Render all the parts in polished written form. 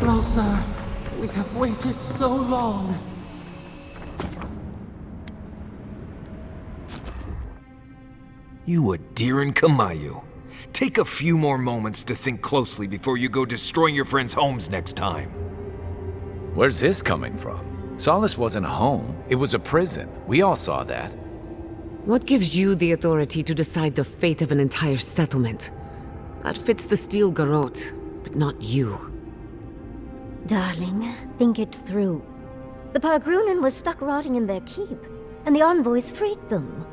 Closer. We have waited so long. You Adiran Kamayu. Take a few more moments to think closely before you go destroying your friends' homes next time. Where's this coming from? Solace wasn't a home, it was a prison. We all saw that. What gives you the authority to decide the fate of an entire settlement? That fits the Steel Garrote, but not you. Darling, think it through. The Pargrunen were stuck rotting in their keep, and the envoys freed them.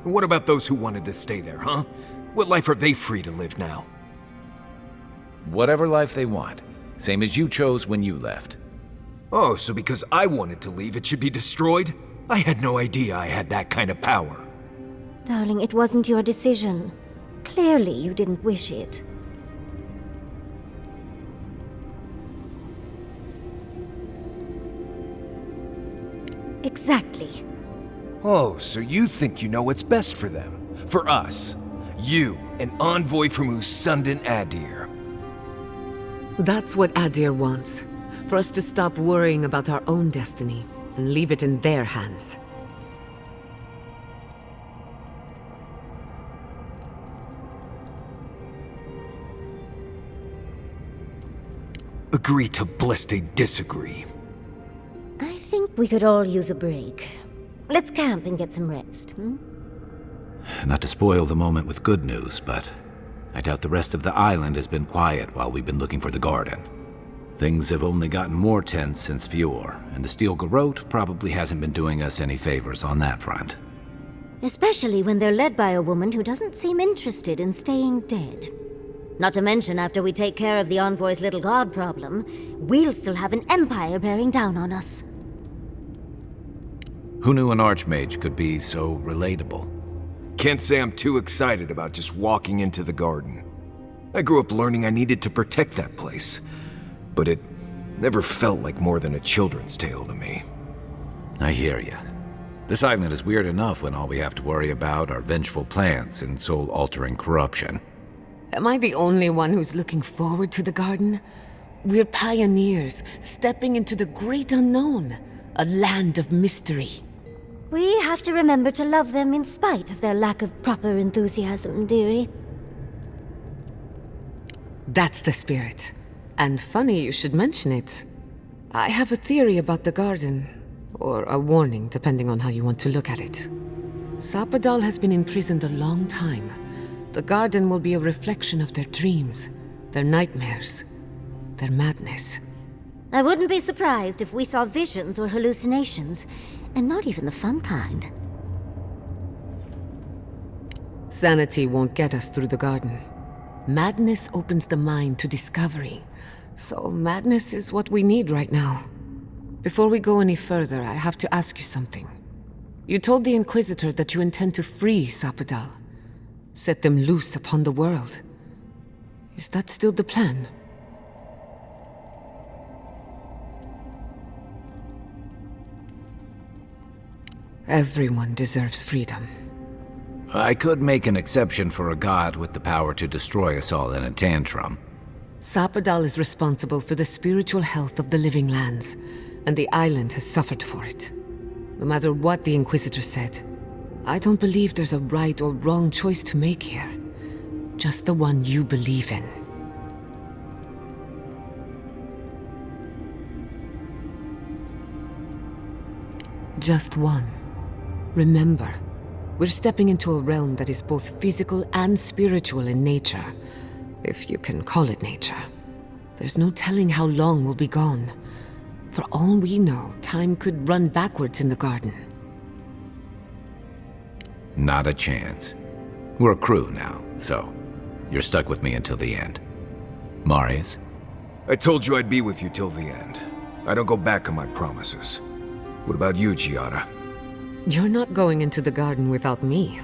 What about those who wanted to stay there, huh? What life are they free to live now? Whatever life they want. Same as you chose when you left. Oh, so because I wanted to leave, it should be destroyed? I had no idea I had that kind of power. Darling, it wasn't your decision. Clearly you didn't wish it. Exactly. Oh, so you think you know what's best for them? For us? You, an envoy from Usundan Adir. That's what Adir wants. For us to stop worrying about our own destiny and leave it in their hands. Agree to blissly disagree. I think we could all use a break. Let's camp and get some rest, hmm? Not to spoil the moment with good news, but I doubt the rest of the island has been quiet while we've been looking for the garden. Things have only gotten more tense since Fior, and the Steel Garrote probably hasn't been doing us any favors on that front. Especially when they're led by a woman who doesn't seem interested in staying dead. Not to mention, after we take care of the envoy's little god problem, we'll still have an empire bearing down on us. Who knew an archmage could be so relatable? Can't say I'm too excited about just walking into the garden. I grew up learning I needed to protect that place, but it never felt like more than a children's tale to me. I hear ya. This island is weird enough when all we have to worry about are vengeful plans and soul-altering corruption. Am I the only one who's looking forward to the garden? We're pioneers, stepping into the great unknown, a land of mystery. We have to remember to love them in spite of their lack of proper enthusiasm, dearie. That's the spirit. And funny you should mention it. I have a theory about the garden, or a warning, depending on how you want to look at it. Sapadal has been imprisoned a long time. The garden will be a reflection of their dreams, their nightmares, their madness. I wouldn't be surprised if we saw visions or hallucinations, and not even the fun kind. Sanity won't get us through the garden. Madness opens the mind to discovery. So madness is what we need right now. Before we go any further, I have to ask you something. You told the Inquisitor that you intend to free Sapadal. Set them loose upon the world. Is that still the plan? Everyone deserves freedom. I could make an exception for a god with the power to destroy us all in a tantrum. Sapadal is responsible for the spiritual health of the living lands, and the island has suffered for it. No matter what the Inquisitor said, I don't believe there's a right or wrong choice to make here. Just the one you believe in. Just one. Remember, we're stepping into a realm that is both physical and spiritual in nature, if you can call it nature. There's no telling how long we'll be gone. For all we know, time could run backwards in the garden. Not a chance. We're a crew now, so you're stuck with me until the end. Marius? I told you I'd be with you till the end. I don't go back on my promises. What about you, Giada? You're not going into the garden without me.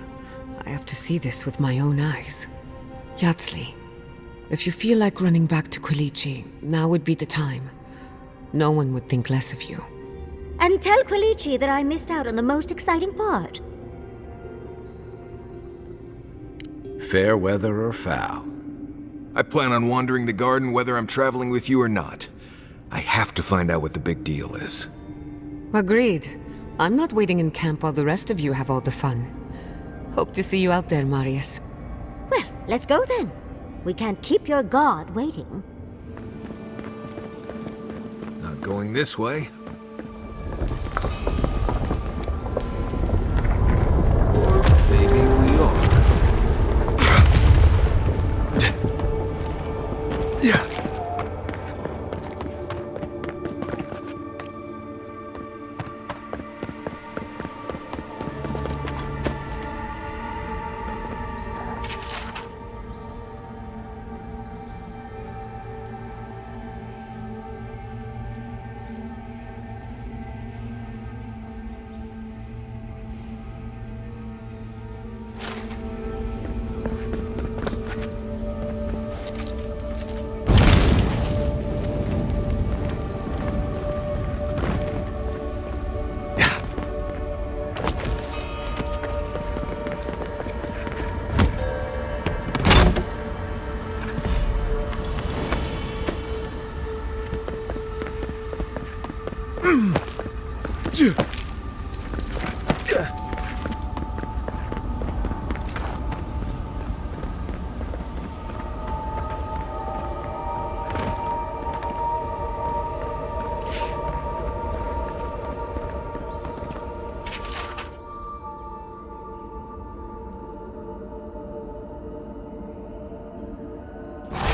I have to see this with my own eyes. Yatsli, if you feel like running back to Quilichi, now would be the time. No one would think less of you. And tell Quilichi that I missed out on the most exciting part. Fair weather or foul? I plan on wandering the garden whether I'm traveling with you or not. I have to find out what the big deal is. Agreed. I'm not waiting in camp while the rest of you have all the fun. Hope to see you out there, Marius. Well, let's go then. We can't keep your god waiting. Not going this way. Or maybe we are. Yeah.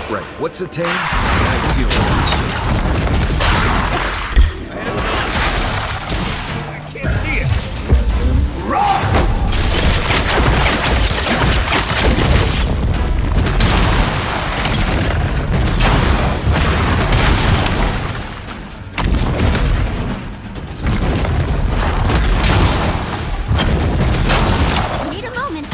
Right, what's a Tayn? I can't see it! Rock! Need a moment.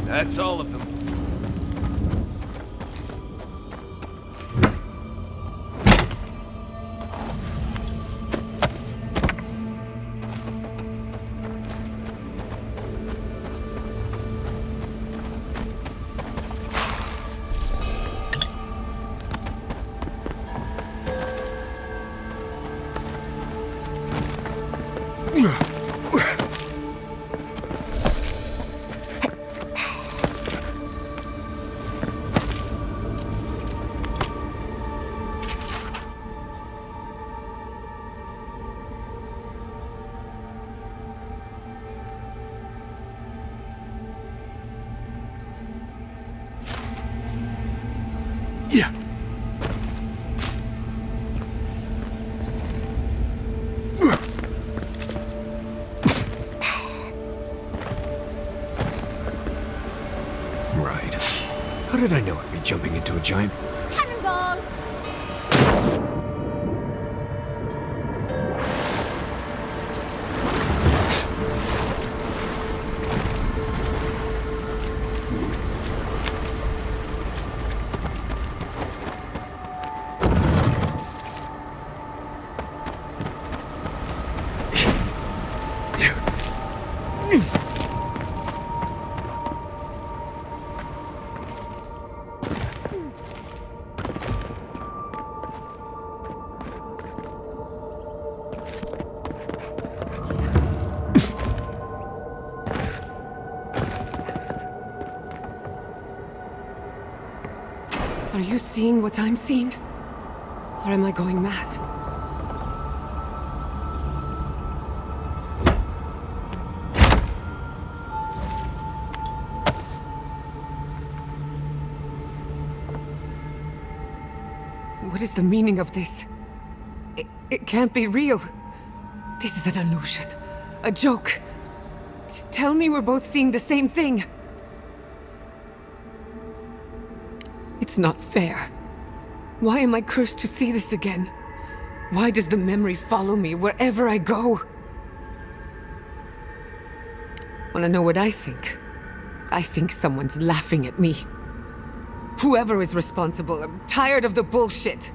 That's all of them. Yeah. Right. How did I know I'd be jumping into a giant... Cannonball! Are you seeing what I'm seeing? Or am I going mad? What is the meaning of this? It can't be real. This is an illusion. A joke. Tell me we're both seeing the same thing. It's not fair. Why am I cursed to see this again? Why does the memory follow me wherever I go? Wanna know what I think? I think someone's laughing at me. Whoever is responsible, I'm tired of the bullshit.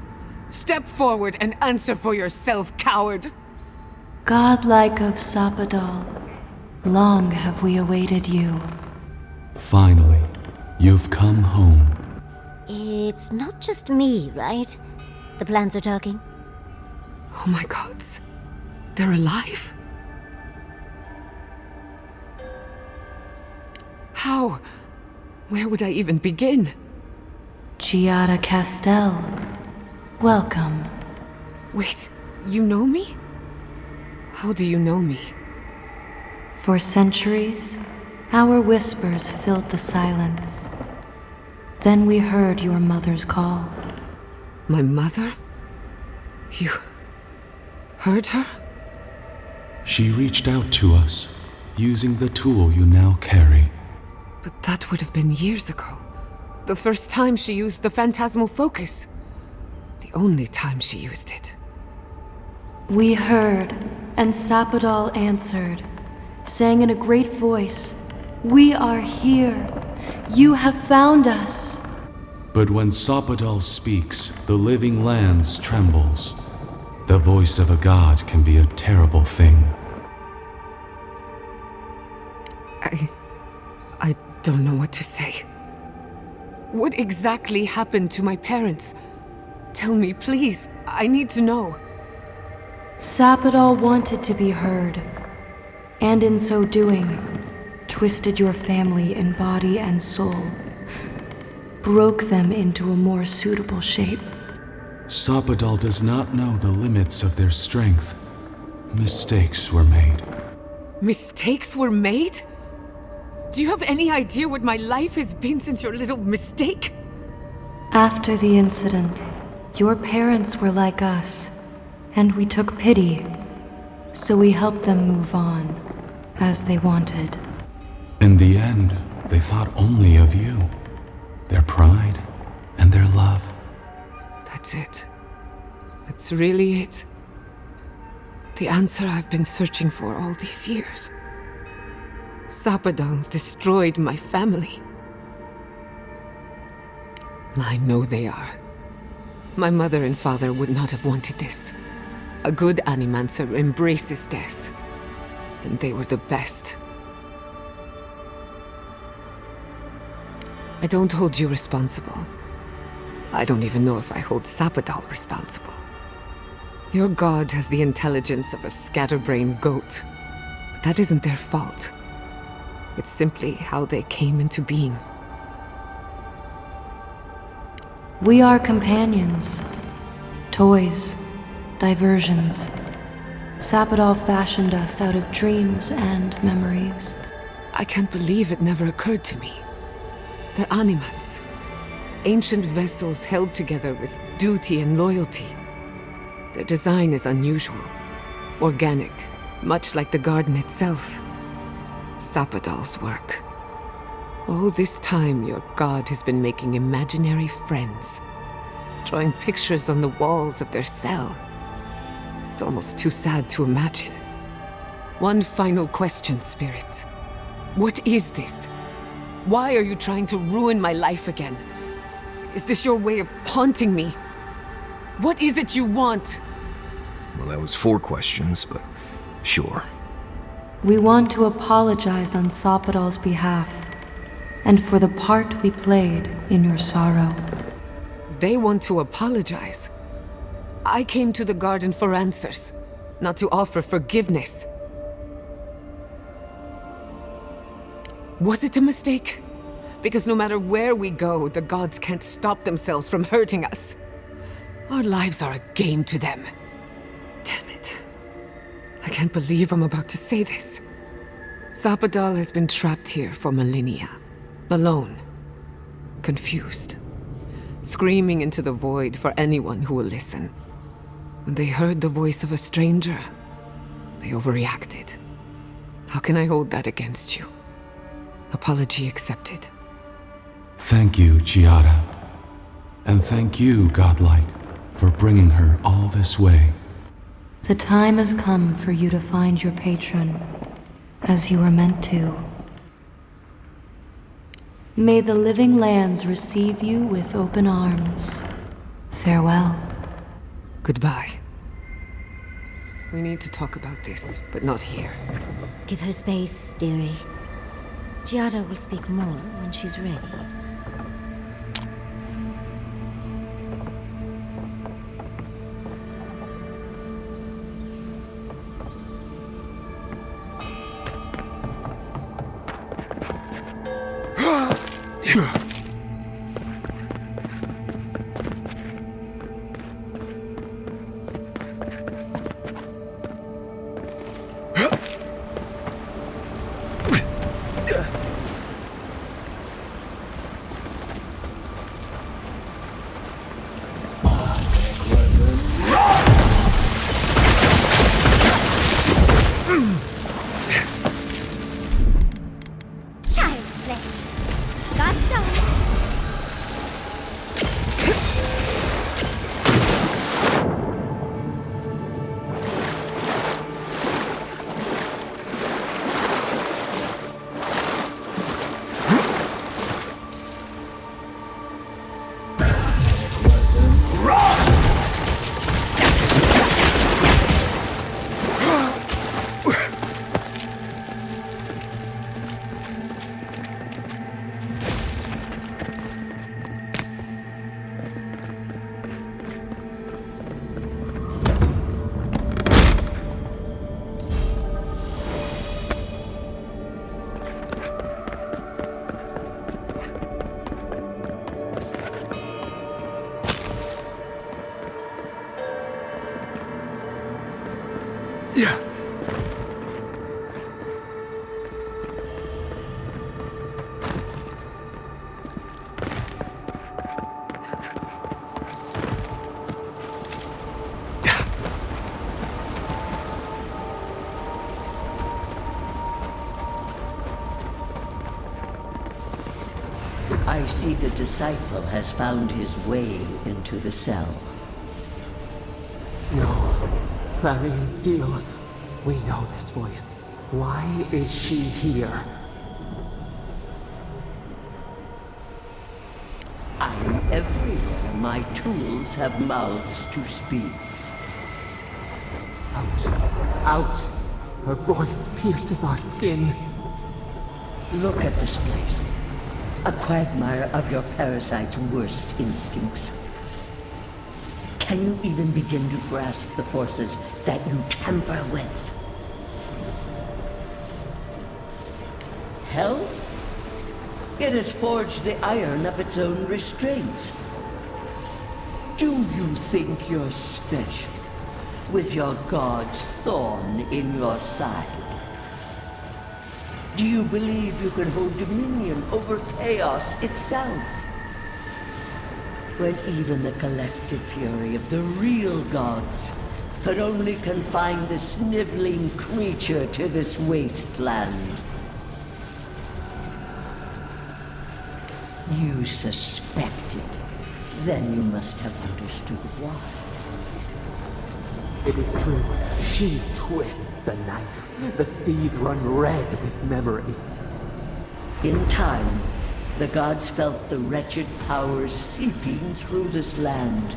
Step forward and answer for yourself, coward! Godlike of Sapadal, long have we awaited you. Finally, you've come home. It's not just me, right? The plants are talking. Oh my gods. They're alive? How? Where would I even begin? Giada Castel, welcome. Wait, you know me? How do you know me? For centuries, our whispers filled the silence. Then we heard your mother's call. My mother? You heard her? She reached out to us, using the tool you now carry. But that would have been years ago. The first time she used the phantasmal focus. The only time she used it. We heard, and Sapadal answered, saying in a great voice, "We are here. You have found us." But when Sapadal speaks, the living lands trembles. The voice of a god can be a terrible thing. I don't know what to say. What exactly happened to my parents? Tell me, please. I need to know. Sapadal wanted to be heard, and in so doing, twisted your family in body and soul, broke them into a more suitable shape. Sapadal does not know the limits of their strength. Mistakes were made. Mistakes were made? Do you have any idea what my life has been since your little mistake? After the incident, your parents were like us, and we took pity, so we helped them move on, as they wanted. In the end, they thought only of you, their pride, and their love. That's it. That's really it. The answer I've been searching for all these years. Sapadal destroyed my family. I know they are. My mother and father would not have wanted this. A good animancer embraces death. And they were the best. I don't hold you responsible. I don't even know if I hold Sapadal responsible. Your god has the intelligence of a scatterbrained goat. But that isn't their fault. It's simply how they came into being. We are companions, toys, diversions. Sapadal fashioned us out of dreams and memories. I can't believe it never occurred to me. They're animats. Ancient vessels held together with duty and loyalty. Their design is unusual, organic, much like the garden itself. Sapadal's work. All this time, your god has been making imaginary friends, drawing pictures on the walls of their cell. It's almost too sad to imagine. One final question, spirits. What is this? Why are you trying to ruin my life again? Is this your way of haunting me? What is it you want? Well, that was 4 questions, but sure. We want to apologize on Sapadal's behalf, and for the part we played in your sorrow. They want to apologize. I came to the garden for answers, not to offer forgiveness. Was it a mistake? Because no matter where we go, the gods can't stop themselves from hurting us. Our lives are a game to them. Damn it. I can't believe I'm about to say this. Sapadal has been trapped here for millennia. Alone. Confused. Screaming into the void for anyone who will listen. When they heard the voice of a stranger, they overreacted. How can I hold that against you? Apology accepted. Thank you, Giada. And thank you, Godlike, for bringing her all this way. The time has come for you to find your patron, as you were meant to. May the living lands receive you with open arms. Farewell. Goodbye. We need to talk about this, but not here. Give her space, dearie. Giada will speak more when she's ready. I see the disciple has found his way into the cell. No. Clarion Steel. We know this voice. Why is she here? I'm everywhere my tools have mouths to speak. Out. Out. Her voice pierces our skin. Look at this place. A quagmire of your parasite's worst instincts. Can you even begin to grasp the forces that you tamper with? Hell? It has forged the iron of its own restraints. Do you think you're special, with your god's thorn in your side? Do you believe you can hold dominion over chaos itself? When even the collective fury of the real gods could only confine the sniveling creature to this wasteland. You suspected. Then you must have understood why. It is true. She twists the knife. The seas run red with memory. In time, the gods felt the wretched powers seeping through this land.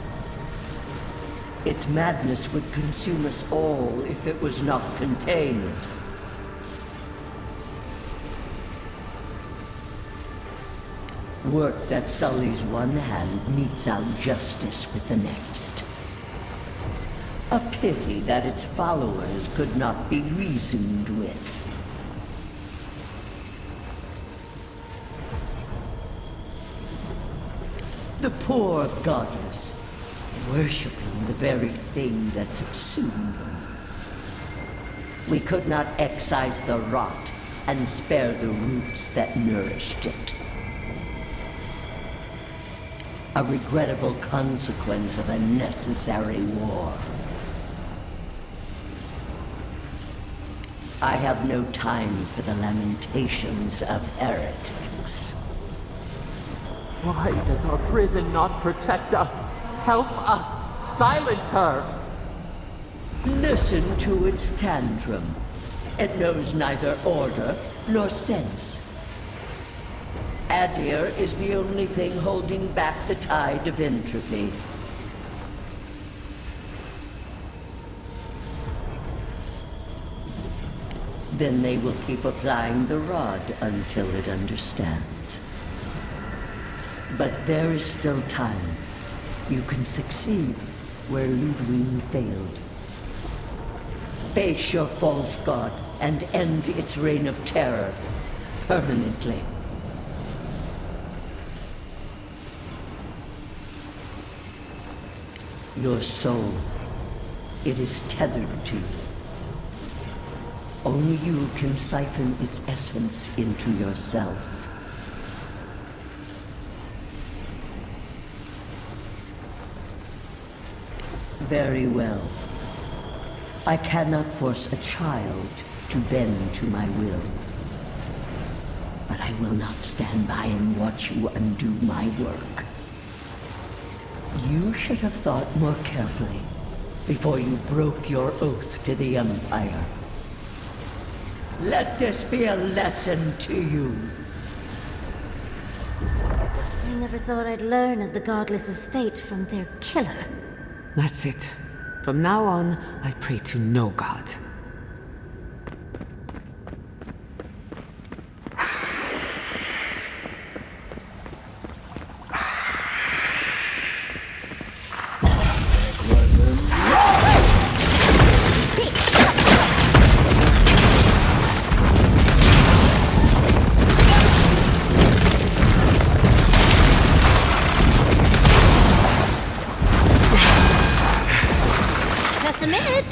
Its madness would consume us all if it was not contained. Work that sullies one hand meets out justice with the next. A pity that its followers could not be reasoned with. The poor goddess, worshipping the very thing that subsumed them. We could not excise the rot and spare the roots that nourished it. A regrettable consequence of a necessary war. I have no time for the lamentations of heretics. Why does our prison not protect us? Help us! Silence her! Listen to its tantrum. It knows neither order nor sense. Adir is the only thing holding back the tide of entropy. Then they will keep applying the rod until it understands. But there is still time. You can succeed where Ludwig failed. Face your false god and end its reign of terror permanently. Your soul, it is tethered to you. Only you can siphon its essence into yourself. Very well. I cannot force a child to bend to my will. But I will not stand by and watch you undo my work. You should have thought more carefully before you broke your oath to the Empire. Let this be a lesson to you. I never thought I'd learn of the Godless's fate from their killer. That's it. From now on, I pray to no god. Just a minute!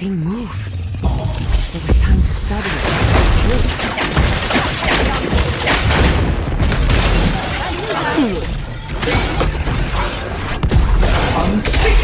Move. It was time to study it. I'm sick!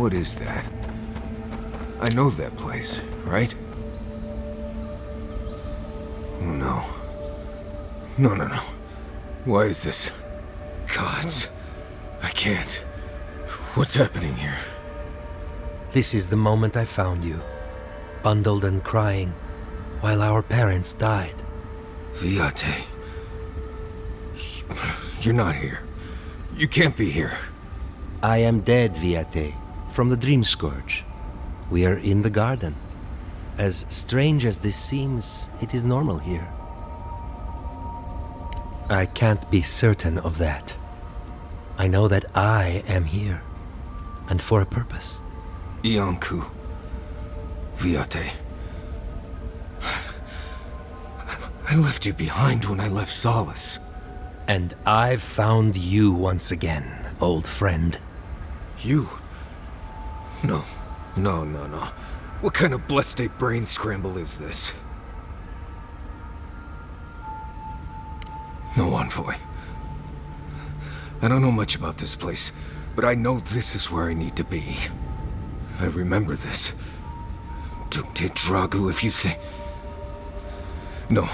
What is that? I know that place, right? Oh no. No. Why is this? Gods. I can't. What's happening here? This is the moment I found you, bundled and crying, while our parents died. Viate. You're not here. You can't be here. I am dead, Viate, from the Dream Scourge. We are in the garden. As strange as this seems, it is normal here. I can't be certain of that. I know that I am here, and for a purpose. Iancu. Viate. I left you behind when I left Solace. And I've found you once again, old friend. You? No. What kind of blessed brain scramble is this? No, Envoy. I don't know much about this place, but I know this is where I need to be. I remember this. Duke de Dragu, if you think... No,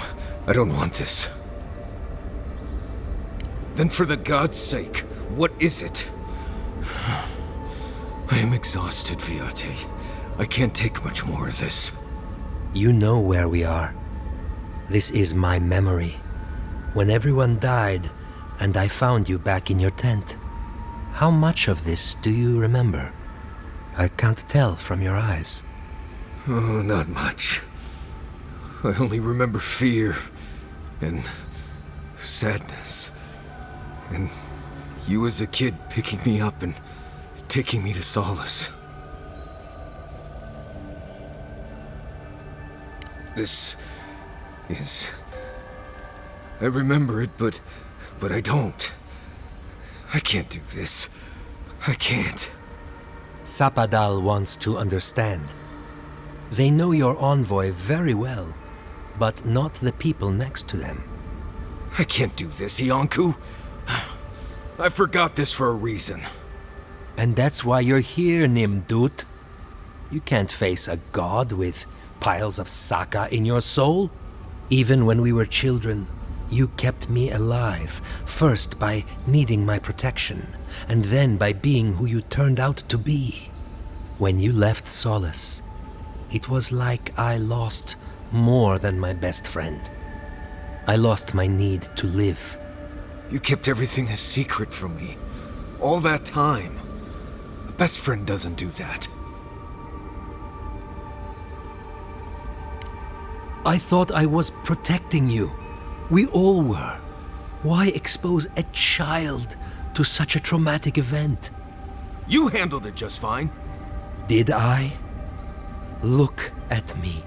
I don't want this. Then for the god's sake, what is it? I am exhausted, Viate. I can't take much more of this. You know where we are. This is my memory. When everyone died, and I found you back in your tent. How much of this do you remember? I can't tell from your eyes. Oh, not much. I only remember fear and sadness. And you as a kid picking me up and taking me to Solace. This is... I remember it, but I don't. I can't do this. I can't. Sapadal wants to understand. They know your envoy very well, but not the people next to them. I can't do this, Iancu. I forgot this for a reason. And that's why you're here, Nimdut. You can't face a god with piles of Saka in your soul. Even when we were children, you kept me alive, first by needing my protection, and then by being who you turned out to be. When you left Solace, it was like I lost more than my best friend. I lost my need to live. You kept everything a secret from me. All that time. A best friend doesn't do that. I thought I was protecting you. We all were. Why expose a child to such a traumatic event? You handled it just fine. Did I? Look at me.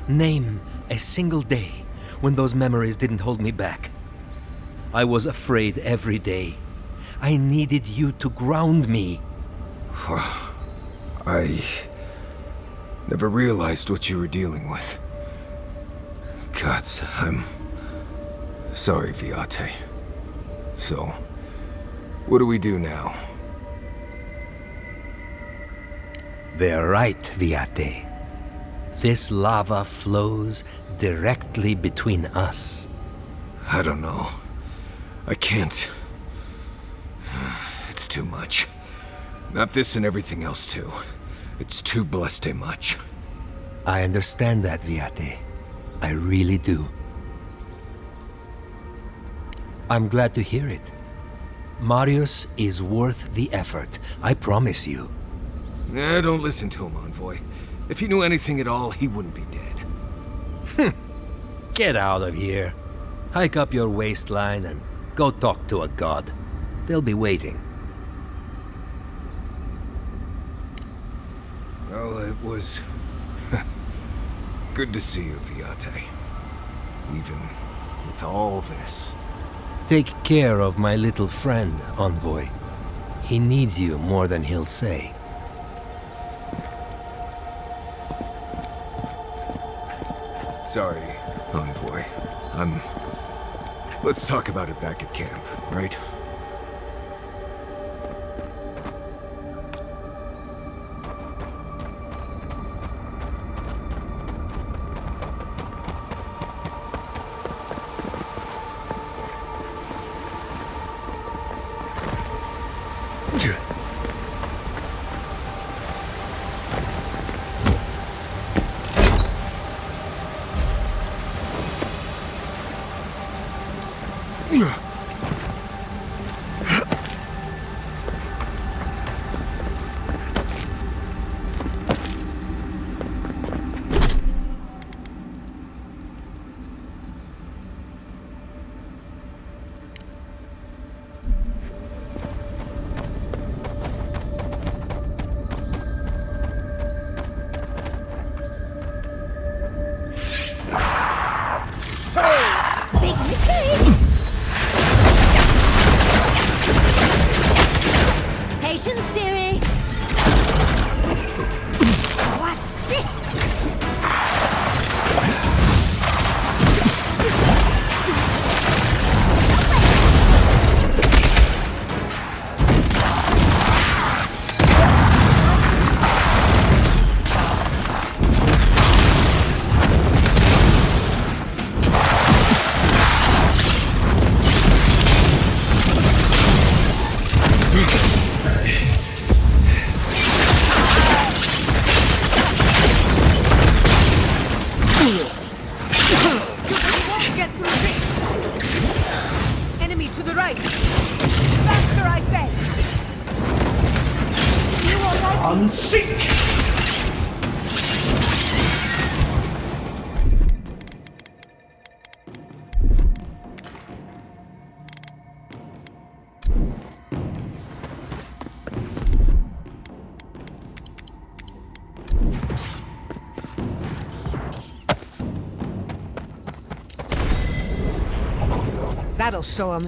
Name a single day when those memories didn't hold me back. I was afraid every day. I needed you to ground me. I never realized what you were dealing with. Gods, I'm sorry, Viate. So, what do we do now? They're right, Viate. This lava flows directly between us. I don't know. I can't. It's too much. Not this and everything else too. It's too blessed much. I understand that, Viate. I really do. I'm glad to hear it. Marius is worth the effort, I promise you. Don't listen to him, Envoy. If he knew anything at all, he wouldn't be dead. Get out of here. Hike up your waistline and go talk to a god. They'll be waiting. Well, it was good to see you, Viate. Even with all this. Take care of my little friend, Envoy. He needs you more than he'll say. Sorry, Envoy. Let's talk about it back at camp, right? That'll show him.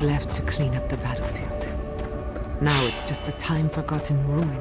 Left to clean up the battlefield. Now it's just a time-forgotten ruin.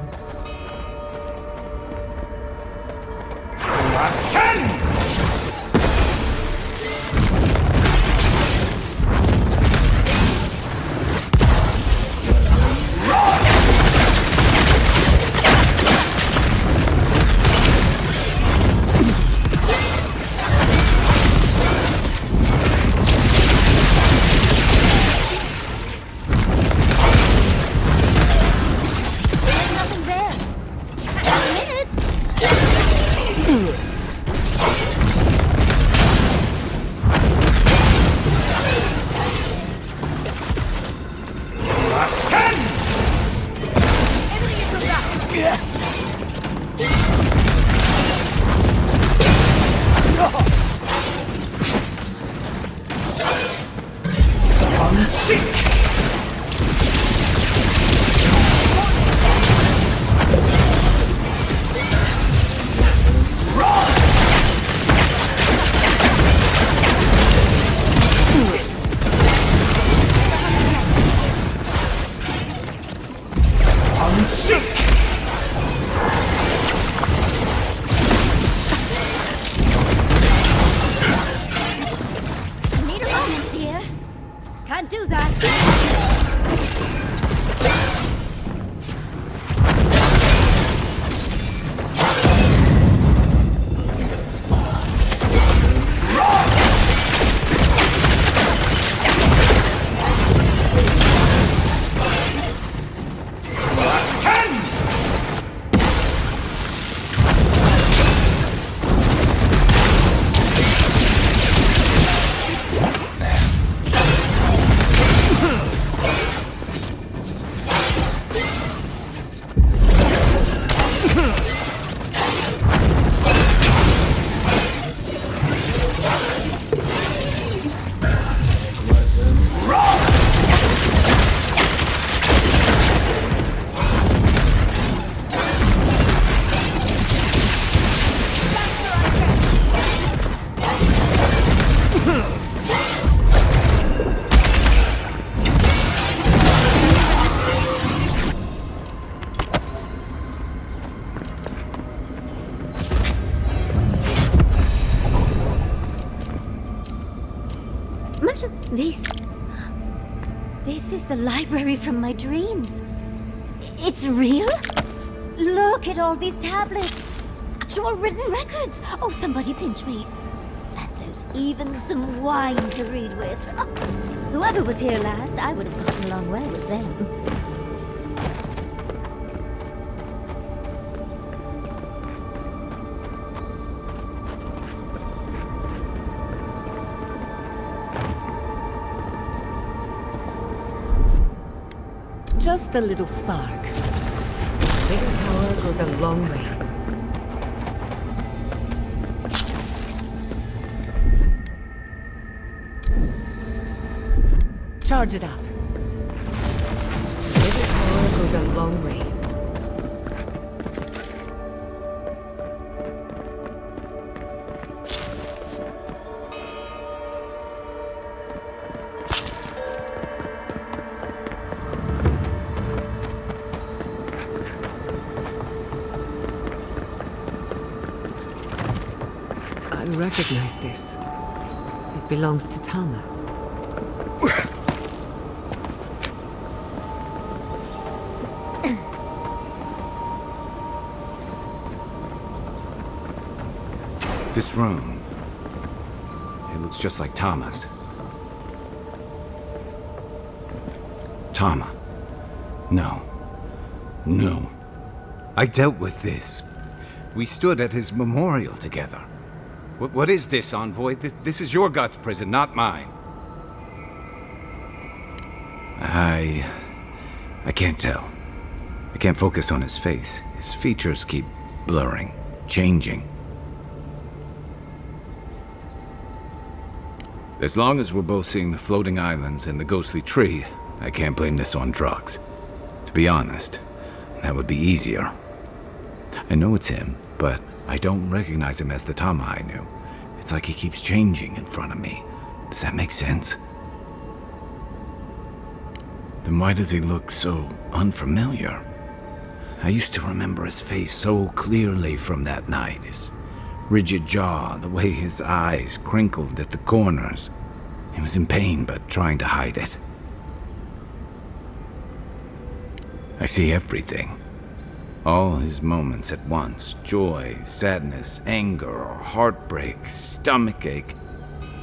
This is the library from my dreams. It's real? Look at all these tablets. Actual written records. Oh, somebody pinch me. And there's even some wine to read with. Whoever was here last, I would have gotten along well with them. Just a little spark. Little power goes a long way. Charge it up. Little power goes a long way. I recognize this. It belongs to Tama. This room, it looks just like Tama's. Tama. No. No. I dealt with this. We stood at his memorial together. What is this, Envoy? This is your god's prison, not mine. I can't tell. I can't focus on his face. His features keep blurring, changing. As long as we're both seeing the floating islands and the ghostly tree, I can't blame this on drugs. To be honest, that would be easier. I know it's him, but I don't recognize him as the Tama I knew. It's like he keeps changing in front of me. Does that make sense? Then why does he look so unfamiliar? I used to remember his face so clearly from that night. His rigid jaw, the way his eyes crinkled at the corners. He was in pain, but trying to hide it. I see everything. All his moments at once. Joy, sadness, anger, or heartbreak, stomachache.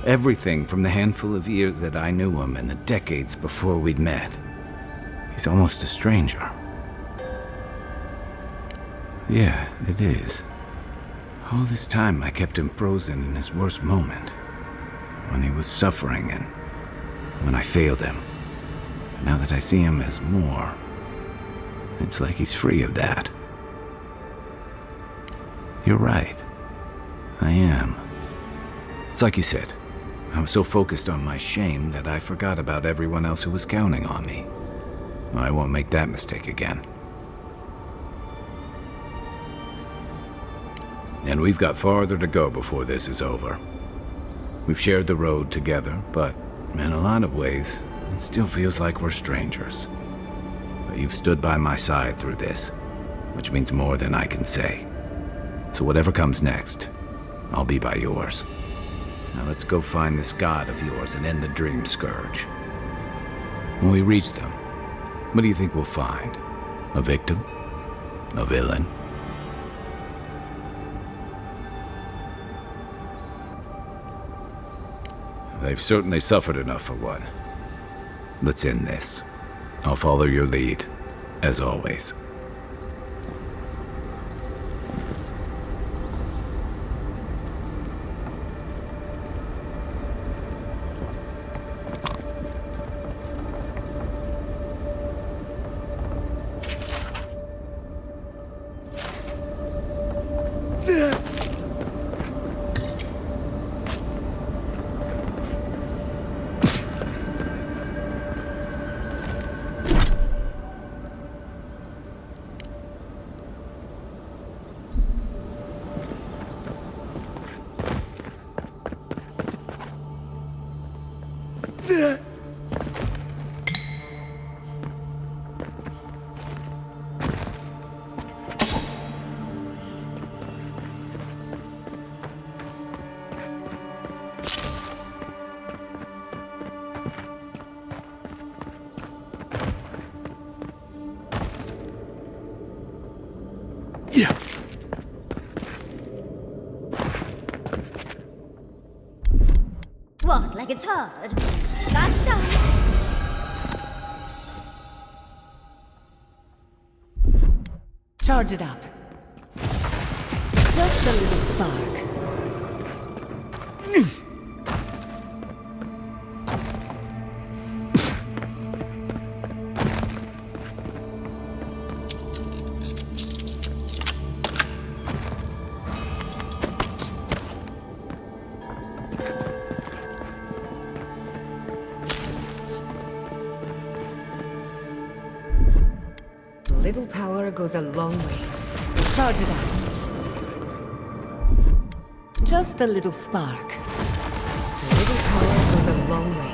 Everything from the handful of years that I knew him and the decades before we'd met. He's almost a stranger. Yeah, it is. All this time I kept him frozen in his worst moment. When he was suffering and when I failed him. But now that I see him as more, it's like he's free of that. You're right. I am. It's like you said. I was so focused on my shame that I forgot about everyone else who was counting on me. I won't make that mistake again. And we've got farther to go before this is over. We've shared the road together, but in a lot of ways, it still feels like we're strangers. But you've stood by my side through this, which means more than I can say. So whatever comes next, I'll be by yours. Now let's go find this god of yours and end the dream scourge. When we reach them, what do you think we'll find? A victim? A villain? They've certainly suffered enough for one. Let's end this. I'll follow your lead, as always. What, like it's hard? That's done. Charge it up. Just a little spark. Little power goes a long way. Charge it up. Just a little spark. Little power goes a long way.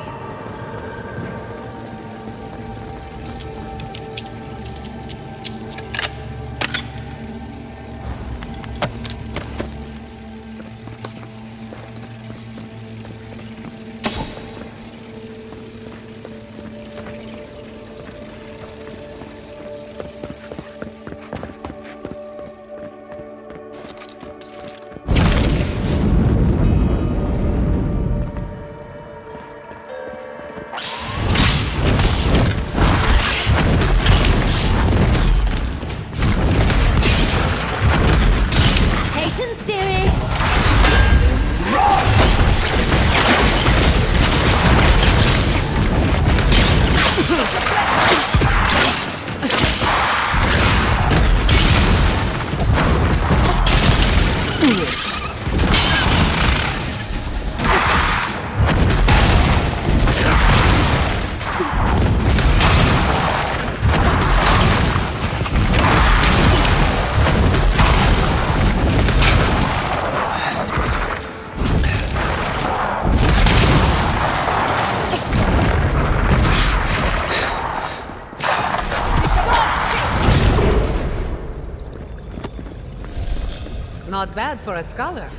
Not bad for a scholar.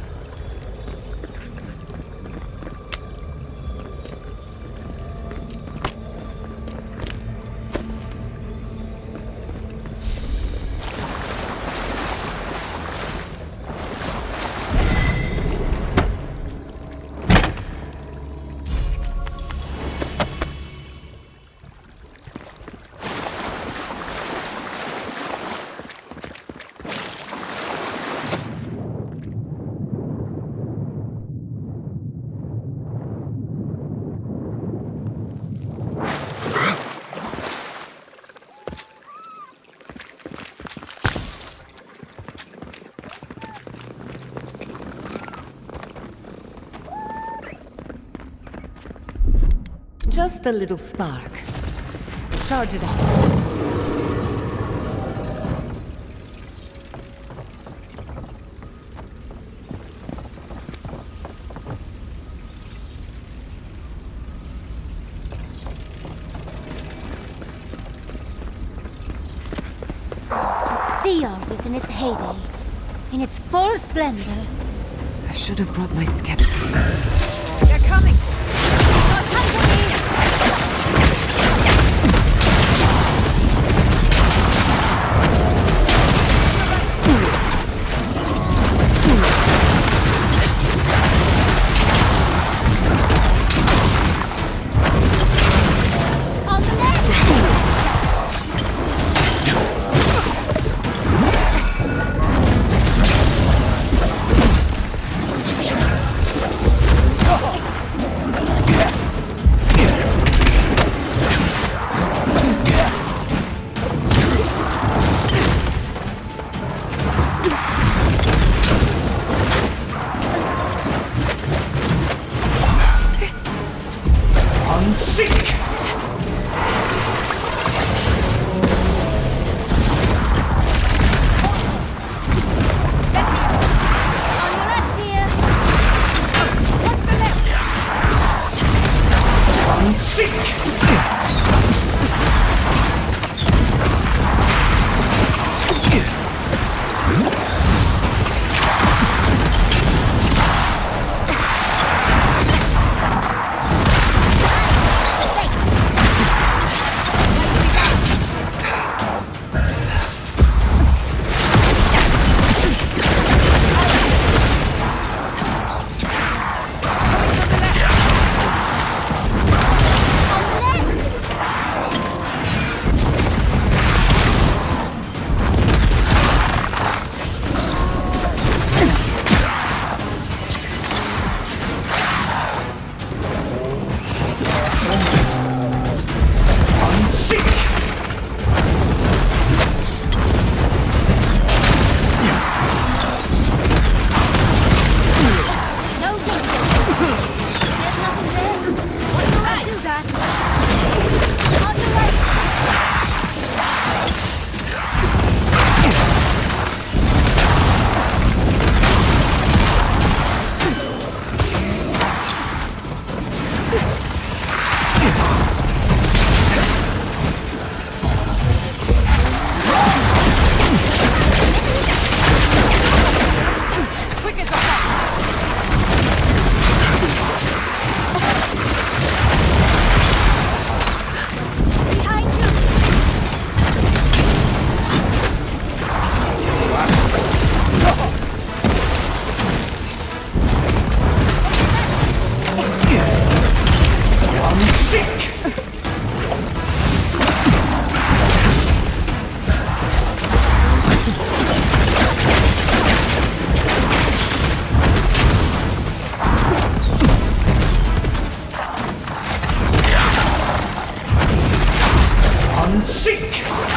Just a little spark. Charge it up. Sea Office in its heyday, in its full splendor. I should have brought my sketchbook. They're coming! Don't come to me! On the left! and seek!